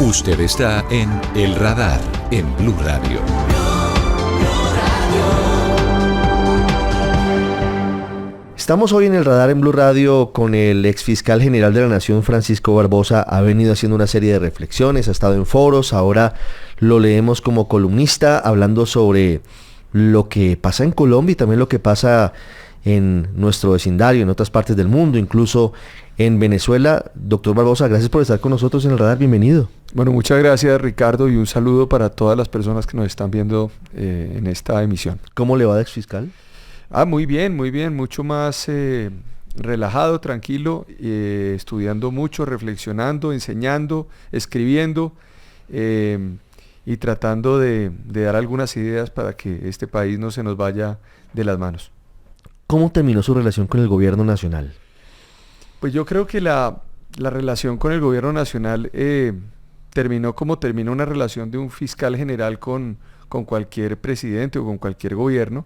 Usted está en El Radar, en Blue Radio. Estamos hoy en El Radar en Blue Radio con el exfiscal general de la Nación, Francisco Barbosa. Ha venido haciendo una serie de reflexiones, ha estado en foros, ahora lo leemos como columnista hablando sobre lo que pasa en Colombia y también lo que pasa en nuestro vecindario, en otras partes del mundo, incluso en Venezuela. Doctor Barbosa, gracias por estar con nosotros en El Radar, bienvenido. Bueno, muchas gracias, Ricardo, y un saludo para todas las personas que nos están viendo en esta emisión. ¿Cómo le va de exfiscal? Muy bien, mucho más relajado, tranquilo, estudiando mucho, reflexionando, enseñando, escribiendo y tratando de dar algunas ideas para que este país no se nos vaya de las manos. ¿Cómo terminó su relación con el gobierno nacional? Pues yo creo que la relación con el gobierno nacional terminó como termina una relación de un fiscal general con cualquier presidente o con cualquier gobierno.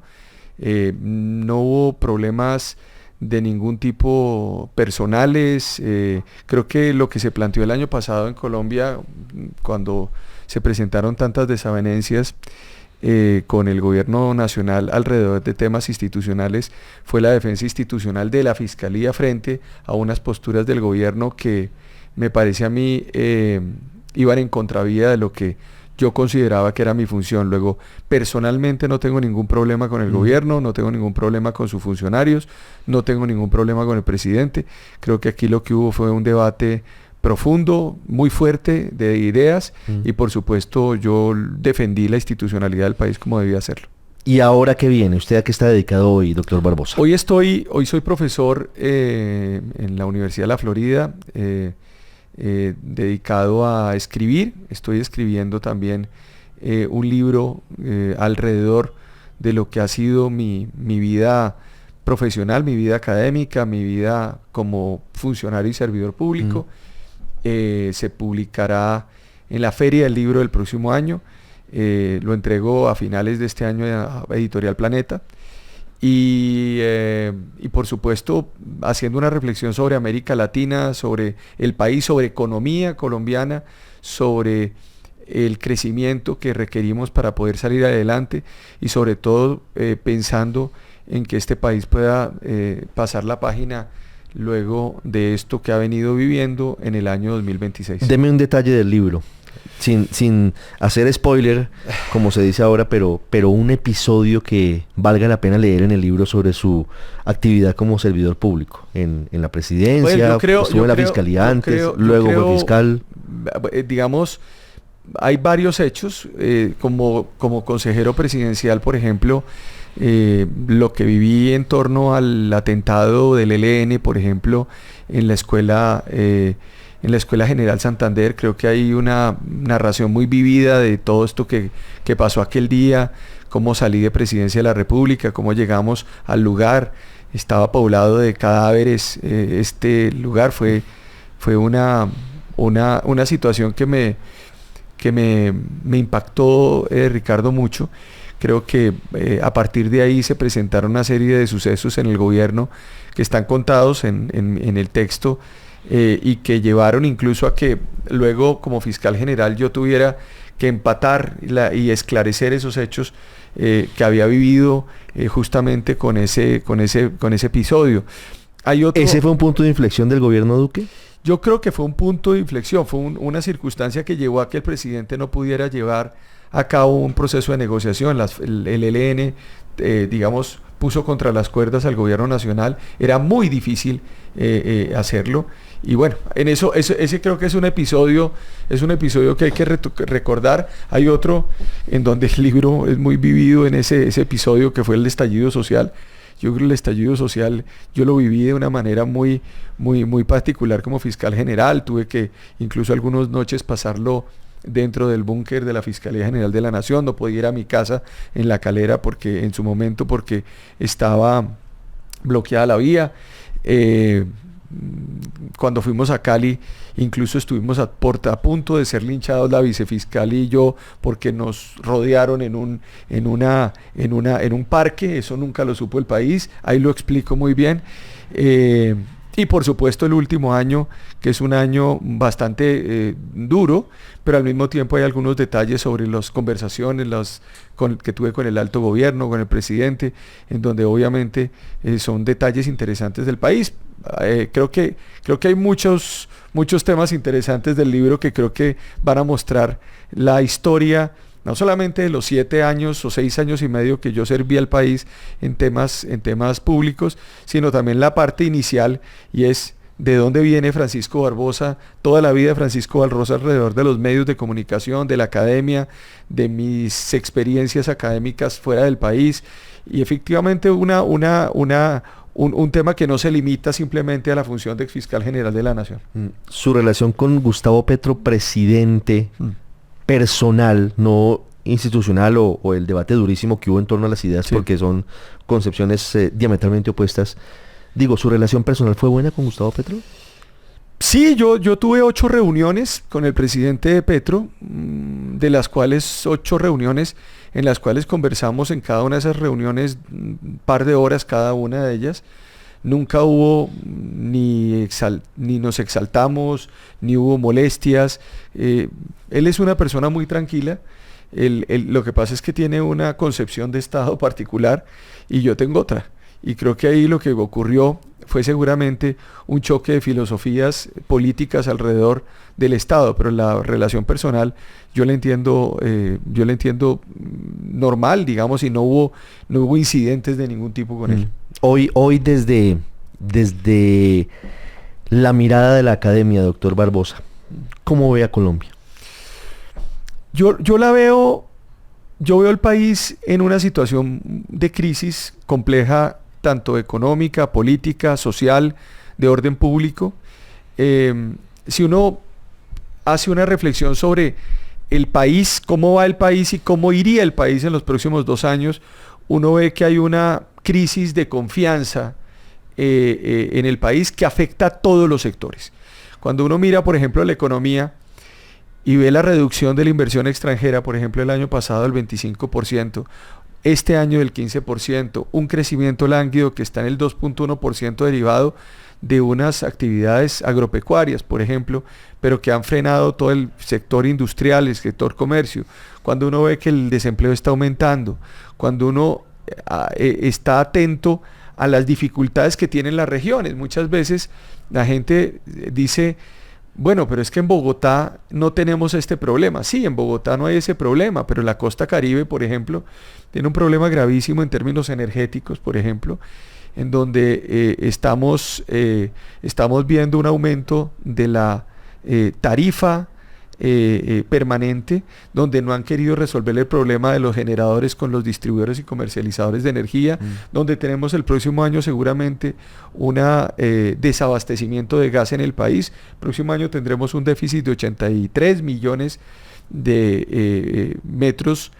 No hubo problemas de ningún tipo personales. Creo que lo que se planteó el año pasado en Colombia, cuando se presentaron tantas desavenencias con el gobierno nacional alrededor de temas institucionales, fue la defensa institucional de la Fiscalía frente a unas posturas del gobierno que me parece a mí iban en contravía de lo que yo consideraba que era mi función. Luego, personalmente no tengo ningún problema con el gobierno, no tengo ningún problema con sus funcionarios, no tengo ningún problema con el presidente. Creo que aquí lo que hubo fue un debate profundo, muy fuerte de ideas y por supuesto yo defendí la institucionalidad del país como debía hacerlo. ¿Y ahora qué viene? ¿Usted a qué está dedicado hoy, doctor Barbosa? Hoy soy profesor en la Universidad de la Florida, dedicado a escribir. Estoy escribiendo también un libro alrededor de lo que ha sido mi vida profesional, mi vida académica, mi vida como funcionario y servidor público. Se publicará en la Feria del Libro del próximo año. Lo entrego a finales de este año a Editorial Planeta. Y por supuesto haciendo una reflexión sobre América Latina, sobre el país, sobre economía colombiana, sobre el crecimiento que requerimos para poder salir adelante y sobre todo pensando en que este país pueda pasar la página luego de esto que ha venido viviendo en el año 2026. Deme un detalle del libro. Sin hacer spoiler, como se dice ahora, pero un episodio que valga la pena leer en el libro sobre su actividad como servidor público en la presidencia, estuvo en la fiscalía antes, luego fue fiscal. Digamos, hay varios hechos, como consejero presidencial, por ejemplo, lo que viví en torno al atentado del ELN, por ejemplo, en la Escuela General Santander. Creo que hay una narración muy vivida de todo esto que pasó aquel día, cómo salí de Presidencia de la República, cómo llegamos al lugar, estaba poblado de cadáveres. Este lugar fue una situación que me impactó, Ricardo, mucho. Creo que a partir de ahí se presentaron una serie de sucesos en el gobierno que están contados en el texto, y que llevaron incluso a que luego como fiscal general yo tuviera que empatar y esclarecer esos hechos que había vivido justamente con ese episodio. ¿Ese fue un punto de inflexión del gobierno Duque? Yo creo que fue un punto de inflexión, fue una circunstancia que llevó a que el presidente no pudiera llevar a cabo un proceso de negociación. El ELN, digamos, puso contra las cuerdas al gobierno nacional. Era muy difícil hacerlo. Y bueno, ese creo que es un episodio que hay que recordar. Hay otro en donde el libro es muy vivido en ese episodio, que fue el estallido social. Yo creo que el estallido social yo lo viví de una manera muy particular como fiscal general. Tuve que incluso algunas noches pasarlo dentro del búnker de la Fiscalía General de la Nación. No podía ir a mi casa en La Calera porque estaba bloqueada la vía. Cuando fuimos a Cali, incluso estuvimos a punto de ser linchados la vicefiscal y yo, porque nos rodearon en un parque. Eso nunca lo supo el país, ahí lo explico muy bien. Y por supuesto el último año, que es un año bastante duro, pero al mismo tiempo hay algunos detalles sobre las conversaciones que tuve con el alto gobierno, con el presidente, en donde obviamente son detalles interesantes del país. Creo que hay muchos temas interesantes del libro que creo que van a mostrar la historia, no solamente de los 7 años o 6 años y medio que yo serví al país en temas públicos, sino también la parte inicial, y es de dónde viene Francisco Barbosa, toda la vida de Francisco Barbosa alrededor de los medios de comunicación, de la academia, de mis experiencias académicas fuera del país, y efectivamente un tema que no se limita simplemente a la función de fiscal general de la Nación. Su relación con Gustavo Petro, presidente, personal, no institucional, o el debate durísimo que hubo en torno a las ideas, sí, porque son concepciones diametralmente opuestas. Digo, ¿su relación personal fue buena con Gustavo Petro? Sí, yo tuve 8 reuniones con el presidente Petro, de las cuales 8 reuniones en las cuales conversamos en cada una de esas reuniones un par de horas cada una de ellas. Nunca hubo ni nos exaltamos, ni hubo molestias. Él es una persona muy tranquila. Lo que pasa es que tiene una concepción de Estado particular y yo tengo otra. Y creo que ahí lo que ocurrió fue seguramente un choque de filosofías políticas alrededor del Estado, pero la relación personal yo la entiendo normal, digamos, y no hubo incidentes de ningún tipo con él. Hoy desde la mirada de la academia, doctor Barbosa, ¿cómo ve a Colombia? Yo veo el país en una situación de crisis compleja, tanto económica, política, social, de orden público. Si uno hace una reflexión sobre el país, cómo va el país y cómo iría el país en los próximos 2 años, uno ve que hay una crisis de confianza en el país que afecta a todos los sectores. Cuando uno mira, por ejemplo, la economía y ve la reducción de la inversión extranjera, por ejemplo, el año pasado del 25%, este año del 15%, un crecimiento lánguido que está en el 2.1% derivado de unas actividades agropecuarias, por ejemplo, pero que han frenado todo el sector industrial, el sector comercio. Cuando uno ve que el desempleo está aumentando, cuando uno está atento a las dificultades que tienen las regiones. Muchas veces la gente dice, bueno, pero es que en Bogotá no tenemos este problema. Sí, en Bogotá no hay ese problema, pero la costa Caribe, por ejemplo, tiene un problema gravísimo en términos energéticos, por ejemplo, en donde estamos viendo un aumento de la tarifa permanente, donde no han querido resolver el problema de los generadores con los distribuidores y comercializadores de energía, donde tenemos el próximo año seguramente un desabastecimiento de gas en el país. El próximo año tendremos un déficit de 83 millones de metros,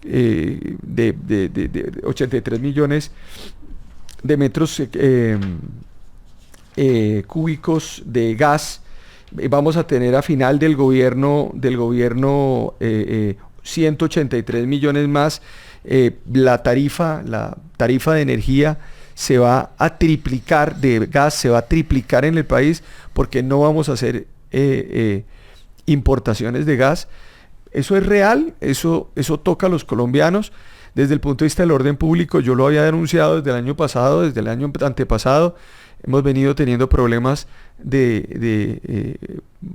83 millones de metros cúbicos de gas. Vamos a tener a final del gobierno 183 millones más. La tarifa de energía se va a triplicar, de gas se va a triplicar en el país, porque no vamos a hacer importaciones de gas. Eso es real, eso toca a los colombianos. Desde el punto de vista del orden público, yo lo había denunciado desde el año pasado, desde el año antepasado. Hemos venido teniendo problemas de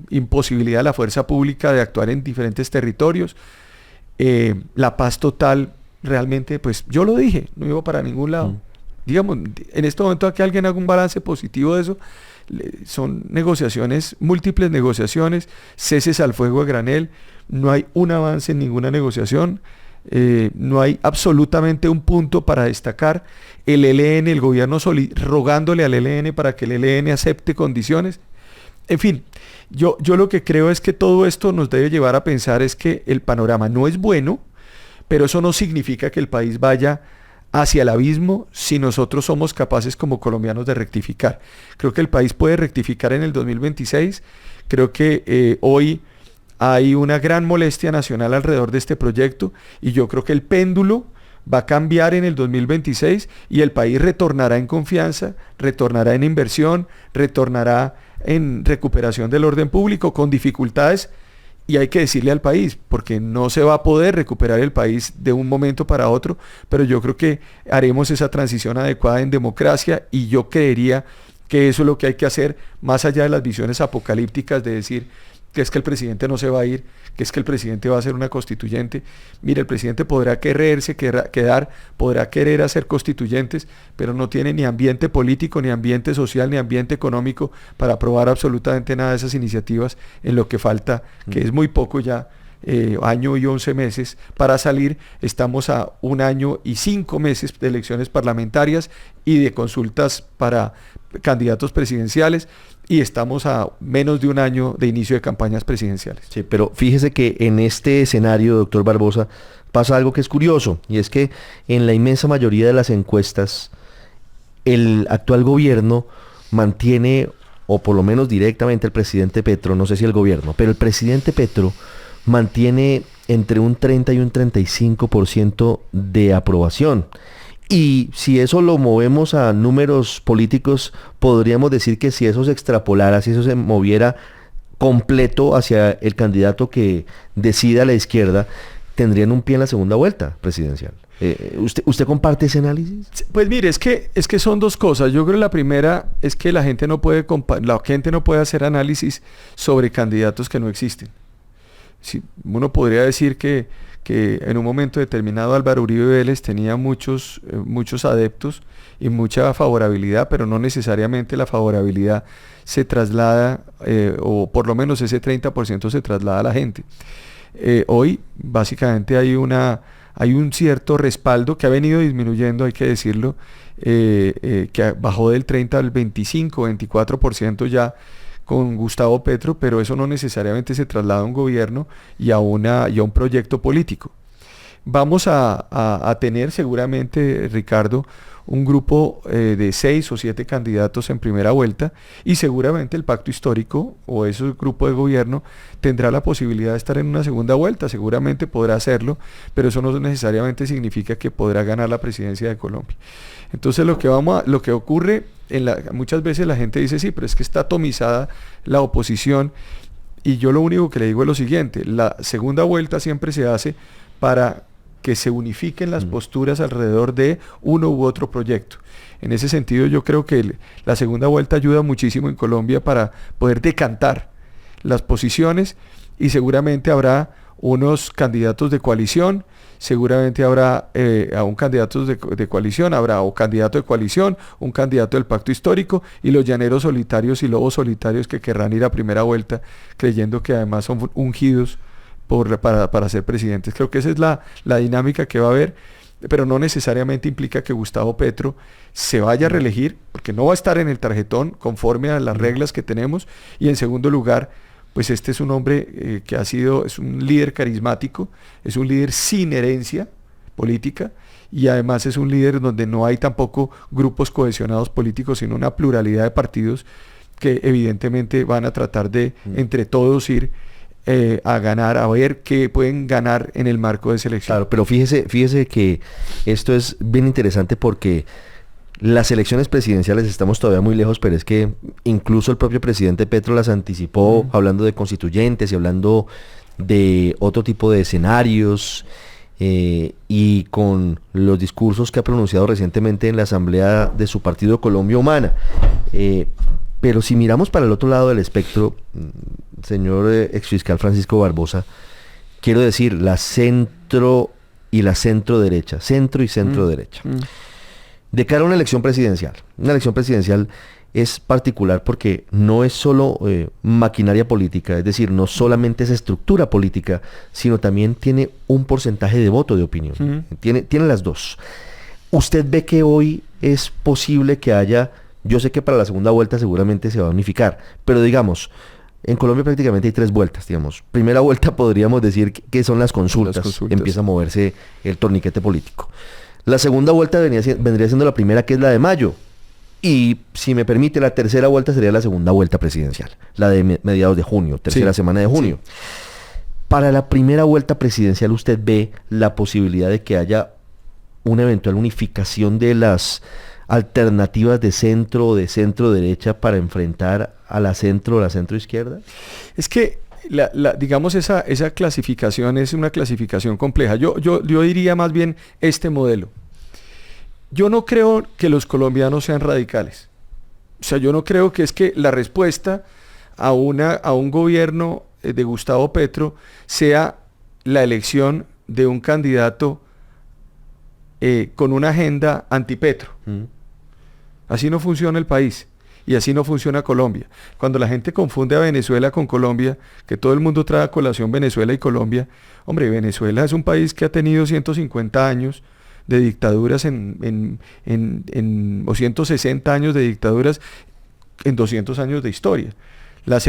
imposibilidad de la fuerza pública de actuar en diferentes territorios. La paz total, realmente, pues yo lo dije, no iba para ningún lado. Digamos, en este momento aquí alguien haga un balance positivo de eso. Son negociaciones, múltiples negociaciones, ceses al fuego a granel, no hay un avance en ninguna negociación. No hay absolutamente un punto para destacar. El ELN, el gobierno rogándole al ELN para que el ELN acepte condiciones. En fin, yo lo que creo es que todo esto nos debe llevar a pensar es que el panorama no es bueno, pero eso no significa que el país vaya hacia el abismo si nosotros somos capaces como colombianos de rectificar. Creo que el país puede rectificar en el 2026. Creo que hoy hay una gran molestia nacional alrededor de este proyecto, y yo creo que el péndulo va a cambiar en el 2026 y el país retornará en confianza, retornará en inversión, retornará en recuperación del orden público con dificultades. Y hay que decirle al país, porque no se va a poder recuperar el país de un momento para otro, pero yo creo que haremos esa transición adecuada en democracia y yo creería que eso es lo que hay que hacer, más allá de las visiones apocalípticas de decir que es que el presidente no se va a ir, que es que el presidente va a ser una constituyente. Mire, el presidente podrá quedar, podrá querer hacer constituyentes, pero no tiene ni ambiente político, ni ambiente social, ni ambiente económico para aprobar absolutamente nada de esas iniciativas en lo que falta, que es muy poco ya, año y 11 meses para salir. Estamos a 1 año y 5 meses de elecciones parlamentarias y de consultas para candidatos presidenciales, y estamos a menos de 1 año de inicio de campañas presidenciales. Sí, pero fíjese que en este escenario, doctor Barbosa, pasa algo que es curioso, y es que en la inmensa mayoría de las encuestas, el actual gobierno mantiene, o por lo menos directamente el presidente Petro, no sé si el gobierno, pero el presidente Petro mantiene entre un 30 y un 35% de aprobación. Y si eso lo movemos a números políticos, podríamos decir que si eso se extrapolara, si eso se moviera completo hacia el candidato que decida a la izquierda, tendrían un pie en la segunda vuelta presidencial. ¿Usted comparte ese análisis? Pues mire, es que son dos cosas. Yo creo que la primera es que la gente no puede hacer análisis sobre candidatos que no existen. Sí, uno podría decir que en un momento determinado Álvaro Uribe Vélez tenía muchos adeptos y mucha favorabilidad, pero no necesariamente la favorabilidad se traslada, o por lo menos ese 30% se traslada a la gente. Hoy básicamente hay un cierto respaldo que ha venido disminuyendo, hay que decirlo, que bajó del 30 al 25, 24% ya con Gustavo Petro, pero eso no necesariamente se traslada a un gobierno y a un proyecto político. Vamos a tener seguramente, Ricardo, un grupo de 6 o 7 candidatos en primera vuelta, y seguramente el pacto histórico o ese grupo de gobierno tendrá la posibilidad de estar en una segunda vuelta, seguramente podrá hacerlo, pero eso no necesariamente significa que podrá ganar la presidencia de Colombia. Entonces lo que ocurre, muchas veces la gente dice, sí, pero es que está atomizada la oposición, y yo lo único que le digo es lo siguiente: la segunda vuelta siempre se hace para que se unifiquen las posturas alrededor de uno u otro proyecto. En ese sentido, yo creo que la segunda vuelta ayuda muchísimo en Colombia para poder decantar las posiciones, y seguramente habrá unos candidatos de coalición, seguramente habrá a un candidato de coalición, habrá o candidato de coalición, un candidato del pacto histórico, y los llaneros solitarios y lobos solitarios que querrán ir a primera vuelta creyendo que además son ungidos para ser presidentes. Creo que esa es la dinámica que va a haber, pero no necesariamente implica que Gustavo Petro se vaya a reelegir, porque no va a estar en el tarjetón conforme a las reglas que tenemos. Y en segundo lugar, pues este es un hombre es un líder carismático, es un líder sin herencia política, y además es un líder donde no hay tampoco grupos cohesionados políticos, sino una pluralidad de partidos que evidentemente van a tratar de entre todos ir a ganar, a ver qué pueden ganar en el marco de selección. Claro, pero fíjese que esto es bien interesante, porque las elecciones presidenciales estamos todavía muy lejos, pero es que incluso el propio presidente Petro las anticipó, hablando de constituyentes y hablando de otro tipo de escenarios, y con los discursos que ha pronunciado recientemente en la asamblea de su partido Colombia Humana. Pero si miramos para el otro lado del espectro, señor exfiscal Francisco Barbosa, quiero decir, la centro y la centro derecha, centro y centro derecha. De cara a una elección presidencial es particular porque no es solo maquinaria política, es decir, no solamente es estructura política, sino también tiene un porcentaje de voto de opinión. Tiene las dos. ¿Usted ve que hoy es posible que haya... Yo sé que para la segunda vuelta seguramente se va a unificar, pero digamos, en Colombia prácticamente hay 3 vueltas, digamos. Primera vuelta podríamos decir que son las consultas. Empieza a moverse el torniquete político. La segunda vuelta vendría siendo la primera, que es la de mayo. Y si me permite, la tercera vuelta sería la segunda vuelta presidencial, la de mediados de junio, tercera semana de junio. Sí. Para la primera vuelta presidencial, ¿usted ve la posibilidad de que haya una eventual unificación de las alternativas de centro o de centro derecha para enfrentar a la centro izquierda? Es que digamos esa clasificación es una clasificación compleja. Yo diría más bien este modelo. Yo no creo que los colombianos sean radicales. O sea, yo no creo que es que la respuesta a un gobierno de Gustavo Petro sea la elección de un candidato con una agenda anti-Petro. Así no funciona el país y así no funciona Colombia. Cuando la gente confunde a Venezuela con Colombia, que todo el mundo trae a colación Venezuela y Colombia, hombre, Venezuela es un país que ha tenido 150 años de dictaduras o 160 años de dictaduras en 200 años de historia. La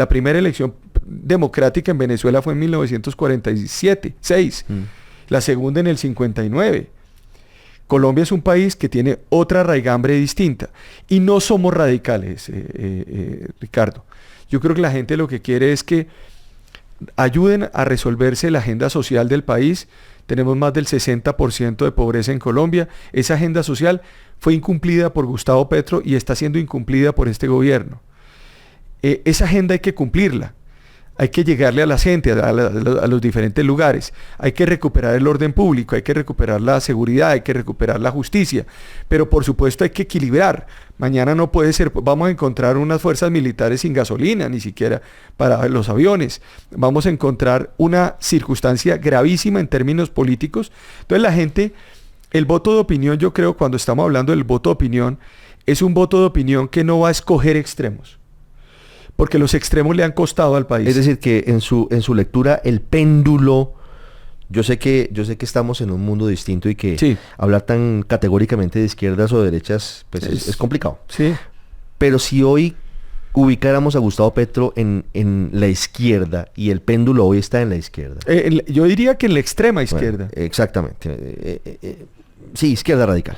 primera elección democrática en Venezuela fue en 1947-6. La segunda en el 59. Colombia es un país que tiene otra raigambre distinta y no somos radicales, Ricardo. Yo creo que la gente lo que quiere es que ayuden a resolverse la agenda social del país. Tenemos más del 60% de pobreza en Colombia. Esa agenda social fue incumplida por Gustavo Petro y está siendo incumplida por este gobierno. Esa agenda hay que cumplirla. Hay que llegarle a la gente, a los diferentes lugares. Hay que recuperar el orden público, hay que recuperar la seguridad, hay que recuperar la justicia. Pero por supuesto hay que equilibrar. Mañana no puede ser, vamos a encontrar unas fuerzas militares sin gasolina, ni siquiera para los aviones. Vamos a encontrar una circunstancia gravísima en términos políticos. Entonces la gente, el voto de opinión, yo creo, cuando estamos hablando del voto de opinión, es un voto de opinión que no va a escoger extremos. Porque los extremos le han costado al país. Es decir, que en su lectura el péndulo, yo sé que estamos en un mundo distinto y que sí, hablar tan categóricamente de izquierdas o derechas pues es complicado. Sí. Pero si hoy ubicáramos a Gustavo Petro en la izquierda y el péndulo hoy está en la izquierda. Yo diría que en la extrema izquierda. Bueno, exactamente. Sí, izquierda radical.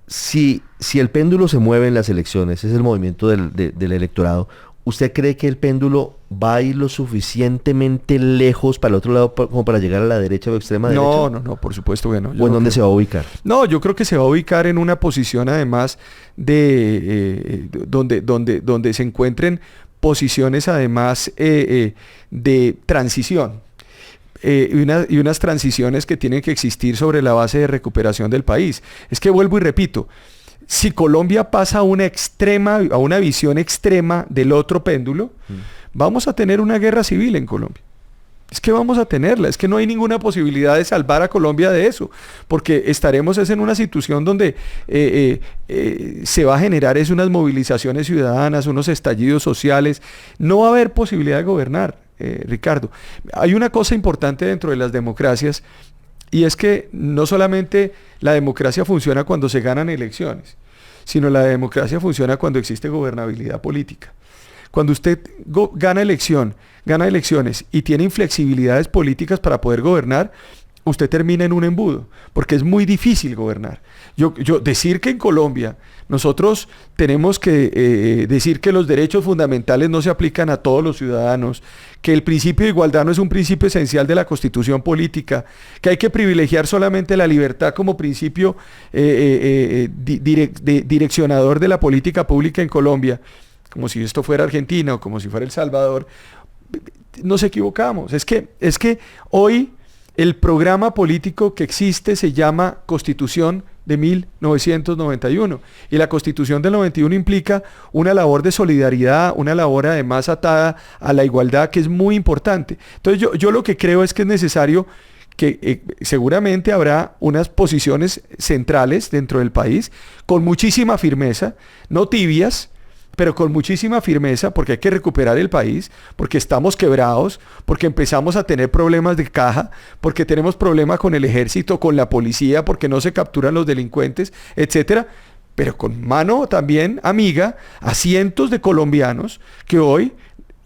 Si el péndulo se mueve en las elecciones, es el movimiento del electorado, ¿usted cree que el péndulo va a ir lo suficientemente lejos para el otro lado como para llegar a la derecha o extrema derecha? No, por supuesto que no. ¿O en dónde se va a ubicar? No, yo creo que se va a ubicar en una posición además de donde se encuentren posiciones además de transición. Y unas transiciones que tienen que existir sobre la base de recuperación del país. Es que vuelvo y repito, si Colombia pasa a una visión extrema del otro péndulo, vamos a tener una guerra civil en Colombia. Es que vamos a tenerla, es que no hay ninguna posibilidad de salvar a Colombia de eso, porque estaremos en una situación donde se va a generar unas movilizaciones ciudadanas, unos estallidos sociales, no va a haber posibilidad de gobernar. Ricardo, hay una cosa importante dentro de las democracias y es que no solamente la democracia funciona cuando se ganan elecciones, sino la democracia funciona cuando existe gobernabilidad política. Cuando usted gana elecciones y tiene inflexibilidades políticas para poder gobernar, usted termina en un embudo, porque es muy difícil gobernar. Yo decir que en Colombia nosotros tenemos que decir que los derechos fundamentales no se aplican a todos los ciudadanos, que el principio de igualdad no es un principio esencial de la Constitución política, que hay que privilegiar solamente la libertad como principio direccionador de la política pública en Colombia, como si esto fuera Argentina o como si fuera El Salvador, nos equivocamos. Es que hoy el programa político que existe se llama Constitución de 1991 y la Constitución del 91 implica una labor de solidaridad, una labor además atada a la igualdad que es muy importante. Entonces yo lo que creo es que es necesario que seguramente habrá unas posiciones centrales dentro del país con muchísima firmeza, no tibias, pero con muchísima firmeza, porque hay que recuperar el país, porque estamos quebrados, porque empezamos a tener problemas de caja, porque tenemos problemas con el ejército, con la policía, porque no se capturan los delincuentes, etcétera, pero con mano también amiga a cientos de colombianos que hoy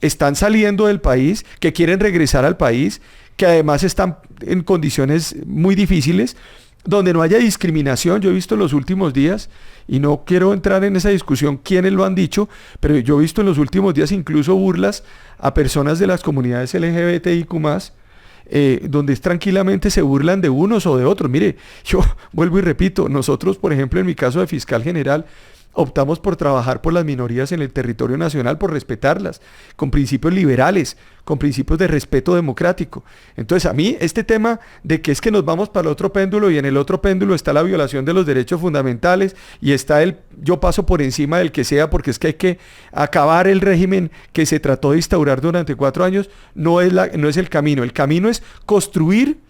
están saliendo del país, que quieren regresar al país, que además están en condiciones muy difíciles, donde no haya discriminación. Yo he visto en los últimos días, y no quiero entrar en esa discusión quiénes lo han dicho, pero yo he visto en los últimos días incluso burlas a personas de las comunidades LGBTIQ+, donde tranquilamente se burlan de unos o de otros. Mire, yo vuelvo y repito, nosotros, por ejemplo, en mi caso de fiscal general, optamos por trabajar por las minorías en el territorio nacional, por respetarlas, con principios liberales, con principios de respeto democrático. Entonces, a mí este tema de que es que nos vamos para el otro péndulo y en el otro péndulo está la violación de los derechos fundamentales y está yo paso por encima del que sea porque es que hay que acabar el régimen que se trató de instaurar durante 4 años, no es el camino. El camino es construir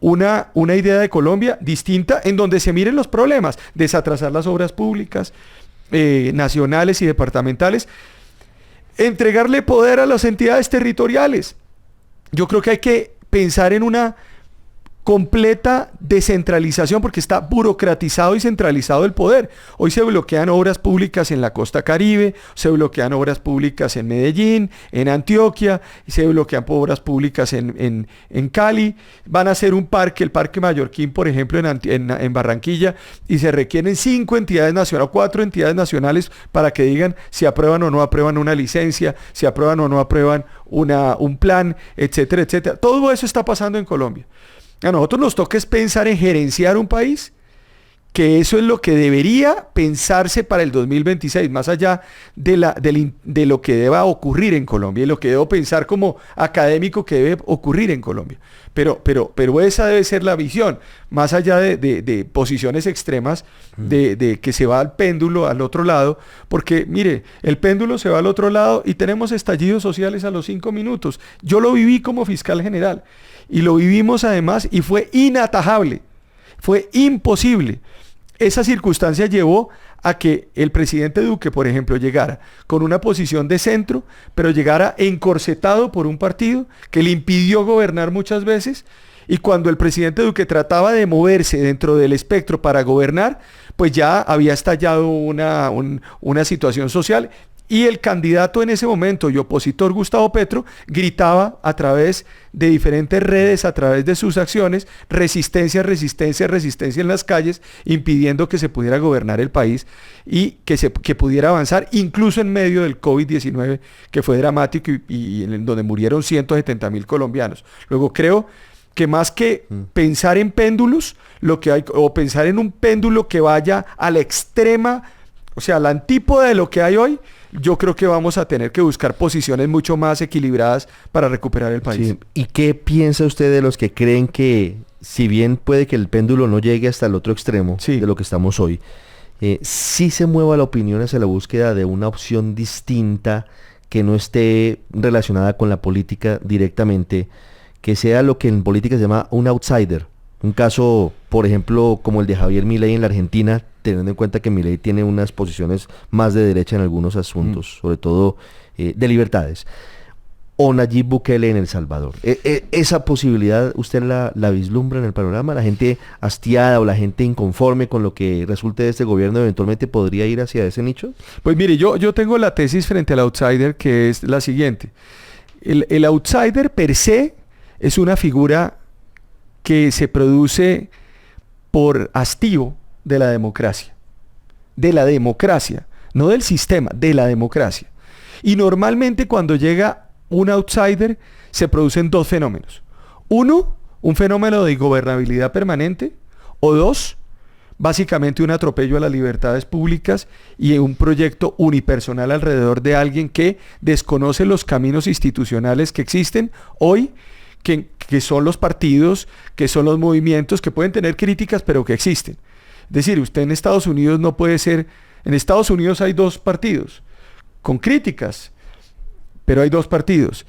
una idea de Colombia distinta en donde se miren los problemas, desatrasar las obras públicas nacionales y departamentales, entregarle poder a las entidades territoriales. Yo creo que hay que pensar en una completa descentralización porque está burocratizado y centralizado el poder. Hoy se bloquean obras públicas en la costa Caribe, se bloquean obras públicas en Medellín, en Antioquia, y se bloquean obras públicas en Cali. Van a hacer un parque, el Parque Mallorquín, por ejemplo, en Barranquilla, y se requieren 5 entidades nacionales o 4 entidades nacionales para que digan si aprueban o no aprueban una licencia, si aprueban o no aprueban un plan, etcétera, etcétera. Todo eso está pasando en Colombia. A nosotros nos toca es pensar en gerenciar un país, que eso es lo que debería pensarse para el 2026, más allá de lo que deba ocurrir en Colombia y lo que debo pensar como académico que debe ocurrir en Colombia. Pero esa debe ser la visión, más allá de posiciones extremas, de que se va al péndulo al otro lado, porque mire, el péndulo se va al otro lado y tenemos estallidos sociales a los 5 minutos. Yo lo viví como fiscal general y lo vivimos además y fue inatajable, fue imposible. Esa circunstancia llevó a que el presidente Duque, por ejemplo, llegara con una posición de centro, pero llegara encorsetado por un partido que le impidió gobernar muchas veces, y cuando el presidente Duque trataba de moverse dentro del espectro para gobernar, pues ya había estallado una situación social. Y el candidato en ese momento y opositor Gustavo Petro gritaba a través de diferentes redes, a través de sus acciones, resistencia, resistencia, resistencia en las calles, impidiendo que se pudiera gobernar el país y que pudiera avanzar, incluso en medio del COVID-19, que fue dramático y en donde murieron 170.000 colombianos. Luego creo que más que pensar en péndulos, o pensar en un péndulo que vaya a la extrema, o sea, a la antípoda de lo que hay hoy, yo creo que vamos a tener que buscar posiciones mucho más equilibradas para recuperar el país. Sí. ¿Y qué piensa usted de los que creen que, si bien puede que el péndulo no llegue hasta el otro extremo de lo que estamos hoy, sí se mueva la opinión hacia la búsqueda de una opción distinta que no esté relacionada con la política directamente, que sea lo que en política se llama un outsider? Un caso, por ejemplo, como el de Javier Milei en la Argentina, teniendo en cuenta que Milei tiene unas posiciones más de derecha en algunos asuntos, sobre todo de libertades. O Nayib Bukele en El Salvador. ¿Esa posibilidad usted la vislumbra en el panorama? ¿La gente hastiada o la gente inconforme con lo que resulte de este gobierno eventualmente podría ir hacia ese nicho? Pues mire, yo tengo la tesis frente al outsider, que es la siguiente. El outsider per se es una figura que se produce por hastío de la democracia, no del sistema, de la democracia. Y normalmente cuando llega un outsider se producen 2 fenómenos. 1, un fenómeno de ingobernabilidad permanente, o 2, básicamente un atropello a las libertades públicas y un proyecto unipersonal alrededor de alguien que desconoce los caminos institucionales que existen hoy, que son los partidos, que son los movimientos, que pueden tener críticas, pero que existen. Es decir, usted en Estados Unidos no puede ser... En Estados Unidos hay 2 partidos, con críticas, pero hay 2 partidos.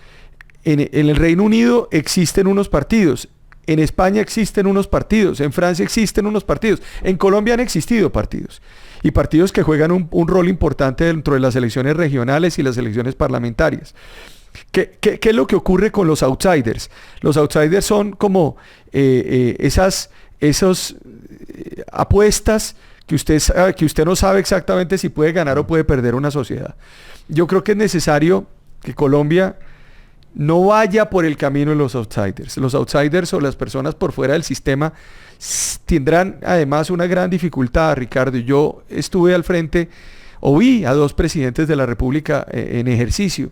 En el Reino Unido existen unos partidos, en España existen unos partidos, en Francia existen unos partidos, en Colombia han existido partidos. Y partidos que juegan un rol importante dentro de las elecciones regionales y las elecciones parlamentarias. ¿Qué es lo que ocurre con los outsiders? Los outsiders son como esas apuestas que usted no sabe exactamente si puede ganar o puede perder una sociedad. Yo creo que es necesario que Colombia no vaya por el camino de los outsiders. Los outsiders o las personas por fuera del sistema tendrán además una gran dificultad, Ricardo. Yo estuve al frente, o vi a 2 presidentes de la República en ejercicio.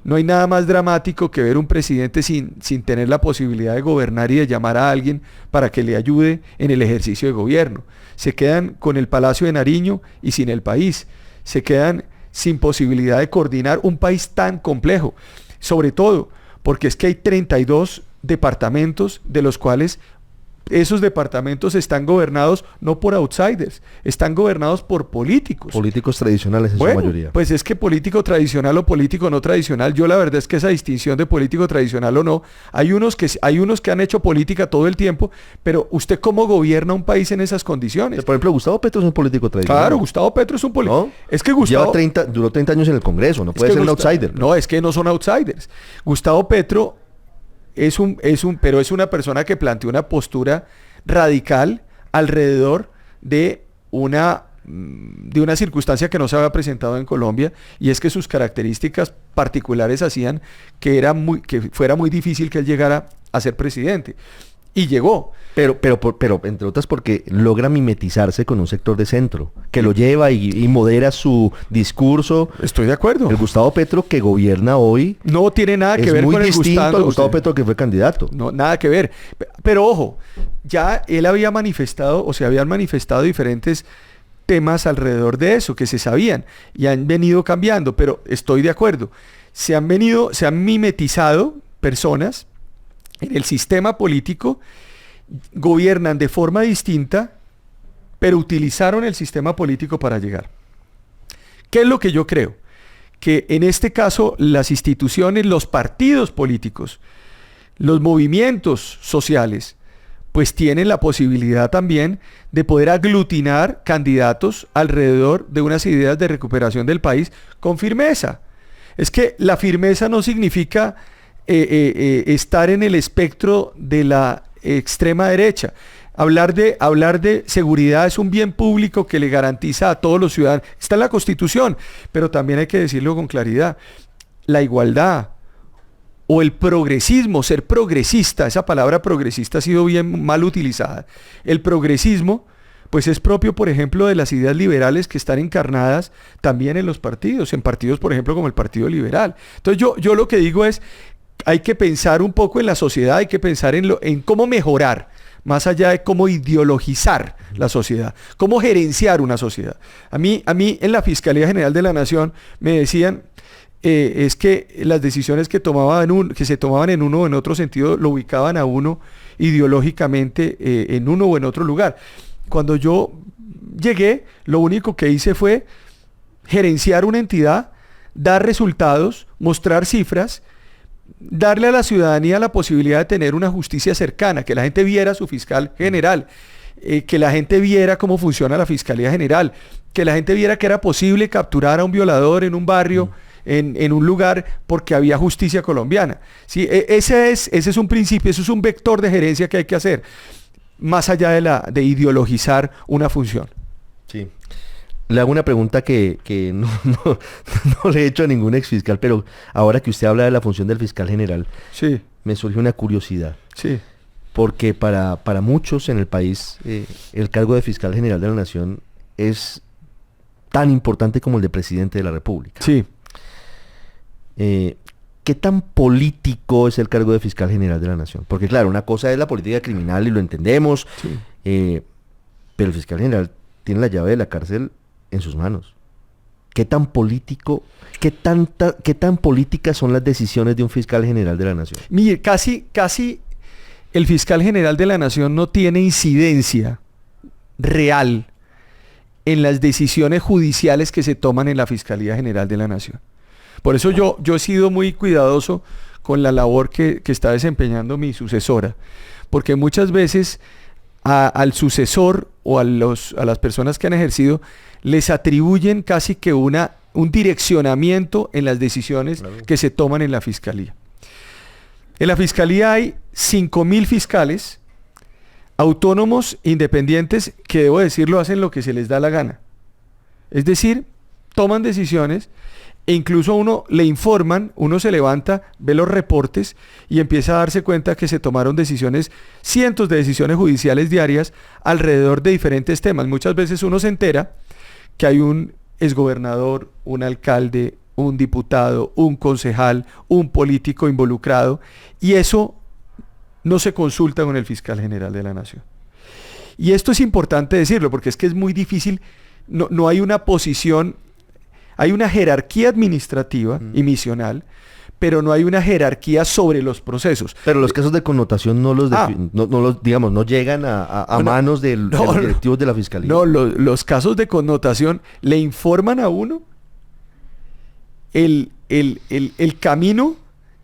No hay nada más dramático que ver un presidente sin tener la posibilidad de gobernar y de llamar a alguien para que le ayude en el ejercicio de gobierno. Se quedan con el Palacio de Nariño y sin el país. Se quedan sin posibilidad de coordinar un país tan complejo. Sobre todo porque es que hay 32 departamentos, de los cuales esos departamentos están gobernados no por outsiders, están gobernados por políticos. Políticos tradicionales en su mayoría. Pues es que político tradicional o político no tradicional, yo la verdad es que esa distinción de político tradicional o no, hay unos que han hecho política todo el tiempo, pero ¿usted cómo gobierna un país en esas condiciones? Por ejemplo, Gustavo Petro es un político tradicional. Claro, Gustavo Petro es un político. ¿No? Es que Gustavo... Duró 30 años en el Congreso, no puede ser un outsider. No, es que no son outsiders. Gustavo Petro pero es una persona que planteó una postura radical alrededor de una circunstancia que no se había presentado en Colombia, y es que sus características particulares hacían que fuera muy difícil que él llegara a ser presidente. Y llegó. Pero entre otras porque logra mimetizarse con un sector de centro, que lo lleva y modera su discurso. Estoy de acuerdo. El Gustavo Petro que gobierna hoy no tiene nada que ver con el Gustavo Petro que fue candidato. No, nada que ver. Pero ojo, ya él había manifestado, o se habían manifestado diferentes temas alrededor de eso, que se sabían, y han venido cambiando, pero estoy de acuerdo. Se han mimetizado personas en el sistema político, gobiernan de forma distinta, pero utilizaron el sistema político para llegar. ¿Qué es lo que yo creo? Que en este caso las instituciones, los partidos políticos, los movimientos sociales, pues tienen la posibilidad también de poder aglutinar candidatos alrededor de unas ideas de recuperación del país con firmeza. Es que la firmeza no significa estar en el espectro de la extrema derecha. Hablar de seguridad es un bien público que le garantiza a todos los ciudadanos. Está en la Constitución, pero también hay que decirlo con claridad. La igualdad o el progresismo, ser progresista, esa palabra progresista ha sido bien mal utilizada. El progresismo, pues es propio, por ejemplo, de las ideas liberales que están encarnadas también en los partidos, por ejemplo, como el Partido Liberal. Entonces yo lo que digo es, hay que pensar un poco en la sociedad, hay que pensar en cómo mejorar, más allá de cómo ideologizar la sociedad, cómo gerenciar una sociedad. A mí en la Fiscalía General de la Nación me decían, es que las decisiones que se tomaban en uno o en otro sentido lo ubicaban a uno ideológicamente en uno o en otro lugar. Cuando yo llegué, lo único que hice fue gerenciar una entidad, dar resultados, mostrar cifras, darle a la ciudadanía la posibilidad de tener una justicia cercana, que la gente viera a su fiscal general, que la gente viera cómo funciona la Fiscalía General, que la gente viera que era posible capturar a un violador en un barrio, en un lugar, porque había justicia colombiana. ¿Sí? Ese es un principio, eso es un vector de gerencia que hay que hacer, más allá de ideologizar una función. Sí. Le hago una pregunta que no le he hecho a ningún exfiscal, pero ahora que usted habla de la función del fiscal general, sí, me surgió una curiosidad. Sí. Porque para muchos en el país, el cargo de fiscal general de la Nación es tan importante como el de presidente de la República. Sí. ¿Qué tan político es el cargo de fiscal general de la Nación? Porque claro, una cosa es la política criminal y lo entendemos, Sí. Pero el fiscal general tiene la llave de la cárcel en sus manos. ¿Qué tan político, qué tan políticas son las decisiones de un fiscal general de la Nación? Mire, casi el fiscal general de la Nación no tiene incidencia real en las decisiones judiciales que se toman en la Fiscalía General de la Nación. Por eso yo he sido muy cuidadoso con la labor que está desempeñando mi sucesora, porque muchas veces al sucesor o a las personas que han ejercido les atribuyen casi que un direccionamiento en las decisiones que se toman en la Fiscalía. En la Fiscalía hay 5.000 fiscales autónomos, independientes, que debo decirlo, hacen lo que se les da la gana. Es decir, toman decisiones e incluso a uno le informan, uno se levanta, ve los reportes y empieza a darse cuenta que se tomaron decisiones, cientos de decisiones judiciales diarias alrededor de diferentes temas. Muchas veces uno se entera que hay un exgobernador, un alcalde, un diputado, un concejal, un político involucrado, y eso no se consulta con el fiscal general de la Nación. Y esto es importante decirlo, porque es que es muy difícil, no hay una posición, hay una jerarquía administrativa y misional, pero no hay una jerarquía sobre los procesos. Pero los casos de connotación no los digamos, no llegan a manos de los directivos de la fiscalía. No, los casos de connotación le informan a uno el camino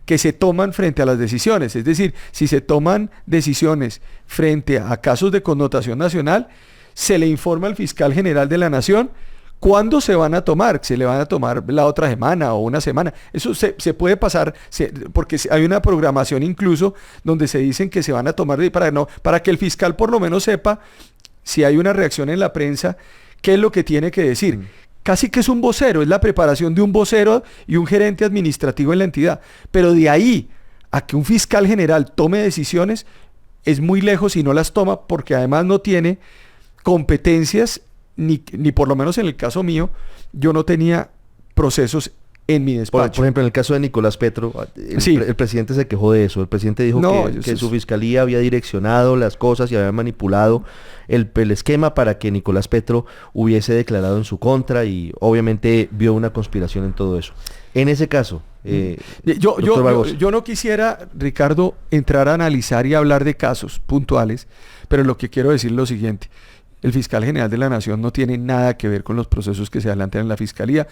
que se toman frente a las decisiones. Es decir, si se toman decisiones frente a casos de connotación nacional, se le informa al fiscal general de la Nación cuándo se van a tomar. Se le van a tomar la otra semana o una semana. Eso se puede pasar, porque hay una programación incluso donde se dicen que se van a tomar para que el fiscal por lo menos sepa, si hay una reacción en la prensa, qué es lo que tiene que decir. Casi que es un vocero, es la preparación de un vocero y un gerente administrativo en la entidad. Pero de ahí a que un fiscal general tome decisiones, es muy lejos y no las toma, porque además no tiene competencias, ni por lo menos en el caso mío, yo no tenía procesos en mi despacho. Por ejemplo, en el caso de Nicolás Petro, el presidente se quejó de eso. El presidente dijo que su fiscalía había direccionado las cosas y había manipulado el esquema para que Nicolás Petro hubiese declarado en su contra, y obviamente vio una conspiración en todo eso. En ese caso, yo no quisiera, Ricardo, entrar a analizar y hablar de casos puntuales, pero lo que quiero decir es lo siguiente. El fiscal general de la Nación no tiene nada que ver con los procesos que se adelantan en la fiscalía.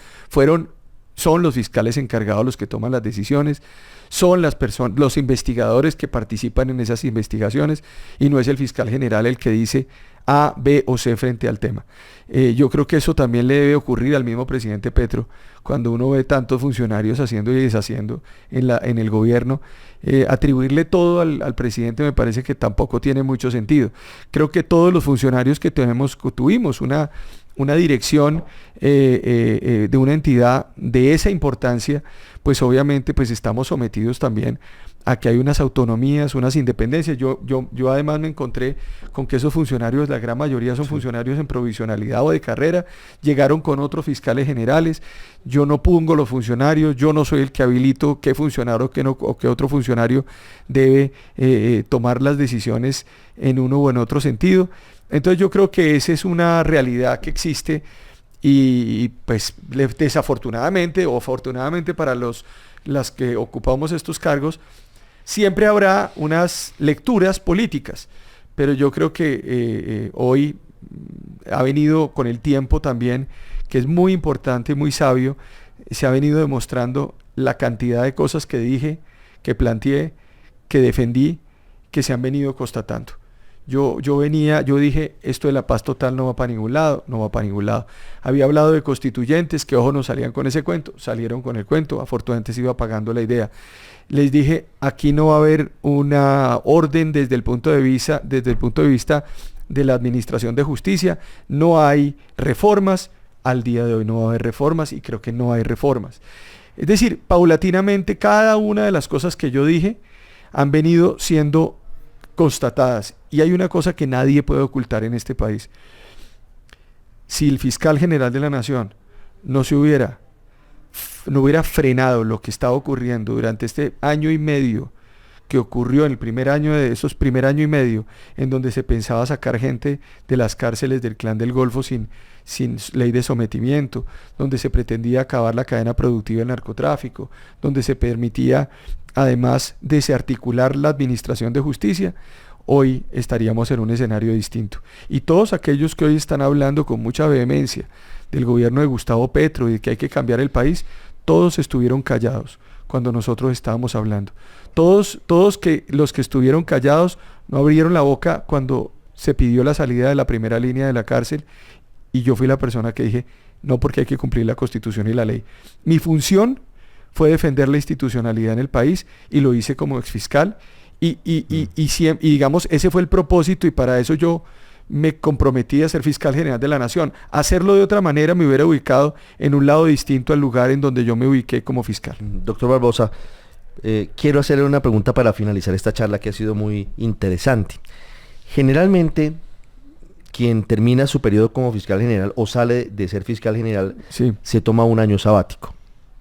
Son los fiscales encargados los que toman las decisiones, son los investigadores que participan en esas investigaciones, y no es el fiscal general el que dice A, B o C frente al tema. Yo creo que eso también le debe ocurrir al mismo presidente Petro, cuando uno ve tantos funcionarios haciendo y deshaciendo en el gobierno. Atribuirle todo al presidente me parece que tampoco tiene mucho sentido. Creo que todos los funcionarios que tuvimos una dirección de una entidad de esa importancia, pues obviamente pues estamos sometidos también a que hay unas autonomías, unas independencias. Yo además me encontré con que esos funcionarios, la gran mayoría son funcionarios en provisionalidad o de carrera, llegaron con otros fiscales generales. Yo no pongo los funcionarios, yo no soy el que habilito qué funcionario o qué otro funcionario debe tomar las decisiones en uno o en otro sentido. Entonces yo creo que esa es una realidad que existe, y pues desafortunadamente o afortunadamente para las que ocupamos estos cargos, siempre habrá unas lecturas políticas, pero yo creo que hoy ha venido con el tiempo también, que es muy importante y muy sabio, se ha venido demostrando la cantidad de cosas que dije, que planteé, que defendí, que se han venido constatando. Yo dije, esto de la paz total no va para ningún lado, no va para ningún lado. Había hablado de constituyentes, que ojo, no salían con ese cuento, salieron con el cuento, afortunadamente se iba apagando la idea. Les dije, aquí no va a haber una orden desde el punto de vista de la administración de justicia, no hay reformas, al día de hoy no va a haber reformas, y creo que no hay reformas. Es decir, paulatinamente cada una de las cosas que yo dije han venido siendo constatadas, y hay una cosa que nadie puede ocultar en este país. Si el fiscal general de la Nación no hubiera frenado lo que estaba ocurriendo durante este año y medio que ocurrió, en el primer año y medio, en donde se pensaba sacar gente de las cárceles del Clan del Golfo sin ley de sometimiento, donde se pretendía acabar la cadena productiva del narcotráfico, donde se permitía además desarticular la administración de justicia, hoy estaríamos en un escenario distinto. Y todos aquellos que hoy están hablando con mucha vehemencia del gobierno de Gustavo Petro y de que hay que cambiar el país, todos estuvieron callados cuando nosotros estábamos hablando. Todos los que estuvieron callados no abrieron la boca cuando se pidió la salida de la primera línea de la cárcel, y yo fui la persona que dije, no, porque hay que cumplir la Constitución y la ley. Mi función fue defender la institucionalidad en el país, y lo hice como exfiscal, y digamos, ese fue el propósito, y para eso yo me comprometí a ser fiscal general de la Nación. Hacerlo de otra manera me hubiera ubicado en un lado distinto al lugar en donde yo me ubiqué como fiscal. Doctor Barbosa, quiero hacerle una pregunta para finalizar esta charla, que ha sido muy interesante. Generalmente, quien termina su periodo como fiscal general o sale de ser fiscal general, sí, se toma un año sabático.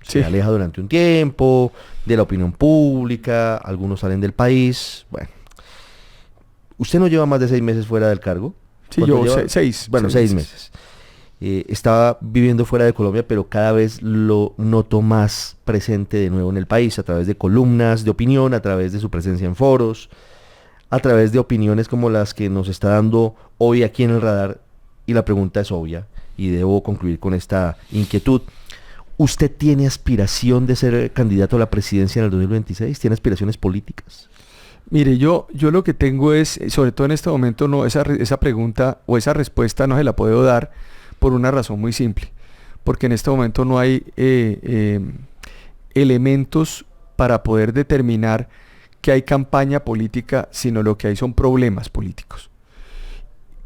Se aleja durante un tiempo de la opinión pública, algunos salen del país. Bueno, ¿usted no lleva más de 6 meses fuera del cargo? Sí, yo 6. Bueno, 6 meses. Estaba viviendo fuera de Colombia, pero cada vez lo noto más presente de nuevo en el país, a través de columnas de opinión, a través de su presencia en foros, a través de opiniones como las que nos está dando hoy aquí en el radar. Y la pregunta es obvia, y debo concluir con esta inquietud. ¿Usted tiene aspiración de ser candidato a la presidencia en el 2026? ¿Tiene aspiraciones políticas? Mire, yo lo que tengo es, sobre todo en este momento, no esa pregunta o esa respuesta no se la puedo dar por una razón muy simple. Porque en este momento no hay elementos para poder determinar que hay campaña política, sino lo que hay son problemas políticos.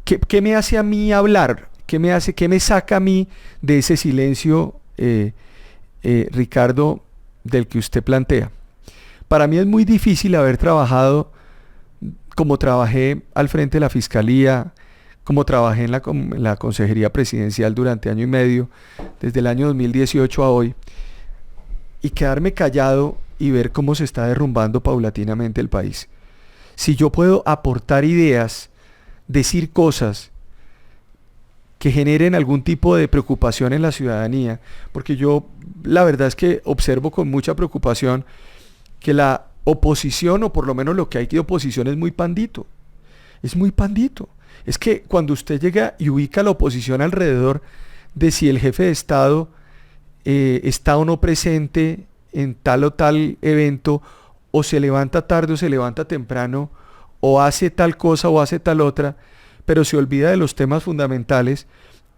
¿Qué me hace a mí hablar? ¿Qué me saca a mí de ese silencio, Ricardo, del que usted plantea? Para mí es muy difícil haber trabajado como trabajé al frente de la Fiscalía, como trabajé en la Consejería Presidencial durante 1 año y medio, desde el año 2018 a hoy, y quedarme callado y ver cómo se está derrumbando paulatinamente el país. Si yo puedo aportar ideas, decir cosas que generen algún tipo de preocupación en la ciudadanía, porque yo la verdad es que observo con mucha preocupación que la oposición, o por lo menos lo que hay de oposición, es muy pandito. Es muy pandito. Es que cuando usted llega y ubica a la oposición alrededor de si el jefe de Estado está o no presente en tal o tal evento, o se levanta tarde o se levanta temprano, o hace tal cosa o hace tal otra, pero se olvida de los temas fundamentales,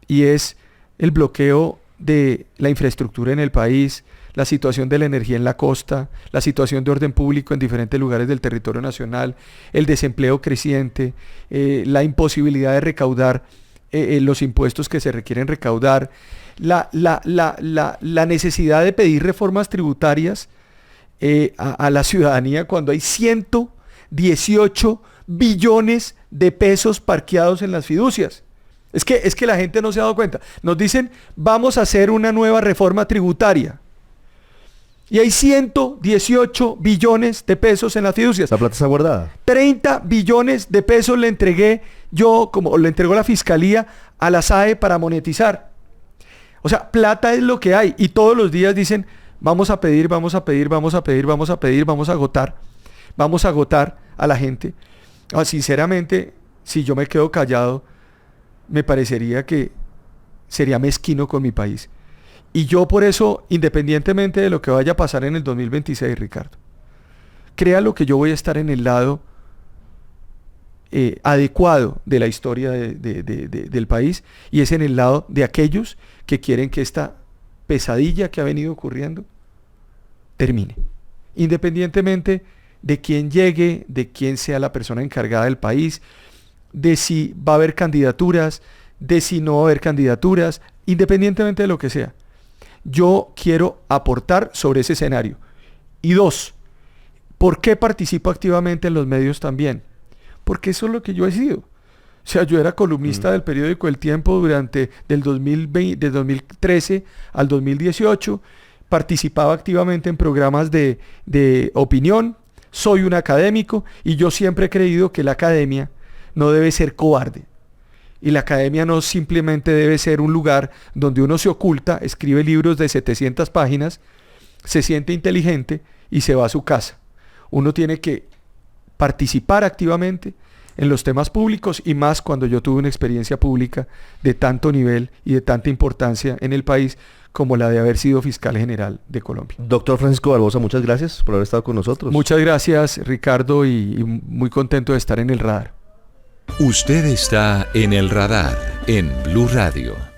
y es el bloqueo de la infraestructura en el país, la situación de la energía en la costa, la situación de orden público en diferentes lugares del territorio nacional, el desempleo creciente, la imposibilidad de recaudar los impuestos que se requieren recaudar, la necesidad de pedir reformas tributarias a la ciudadanía cuando hay 118 billones de pesos parqueados en las fiducias. Es que la gente no se ha dado cuenta. Nos dicen, vamos a hacer una nueva reforma tributaria. Y hay 118 billones de pesos en las fiducias. ¿La plata está guardada? 30 billones de pesos le entregué yo, como le entregó la Fiscalía a la SAE para monetizar. O sea, plata es lo que hay. Y todos los días dicen, vamos a pedir, vamos a pedir, vamos a pedir, vamos a pedir, vamos a agotar a la gente. Sinceramente, si yo me quedo callado, me parecería que sería mezquino con mi país. Y yo por eso, independientemente de lo que vaya a pasar en el 2026, Ricardo, créalo que yo voy a estar en el lado adecuado de la historia del país, y es en el lado de aquellos que quieren que esta pesadilla que ha venido ocurriendo termine. Independientemente de quién llegue, de quién sea la persona encargada del país, de si va a haber candidaturas, de si no va a haber candidaturas, independientemente de lo que sea. Yo quiero aportar sobre ese escenario. Y 2, ¿por qué participo activamente en los medios también? Porque eso es lo que yo he sido. O sea, yo era columnista del periódico El Tiempo del 2013 al 2018, participaba activamente en programas de opinión, soy un académico, y yo siempre he creído que la academia no debe ser cobarde. Y la academia no simplemente debe ser un lugar donde uno se oculta, escribe libros de 700 páginas, se siente inteligente y se va a su casa. Uno tiene que participar activamente en los temas públicos, y más cuando yo tuve una experiencia pública de tanto nivel y de tanta importancia en el país como la de haber sido fiscal general de Colombia. Doctor Francisco Barbosa, muchas gracias por haber estado con nosotros. Muchas gracias, Ricardo, y muy contento de estar en el radar. Usted está en el radar en Blue Radio.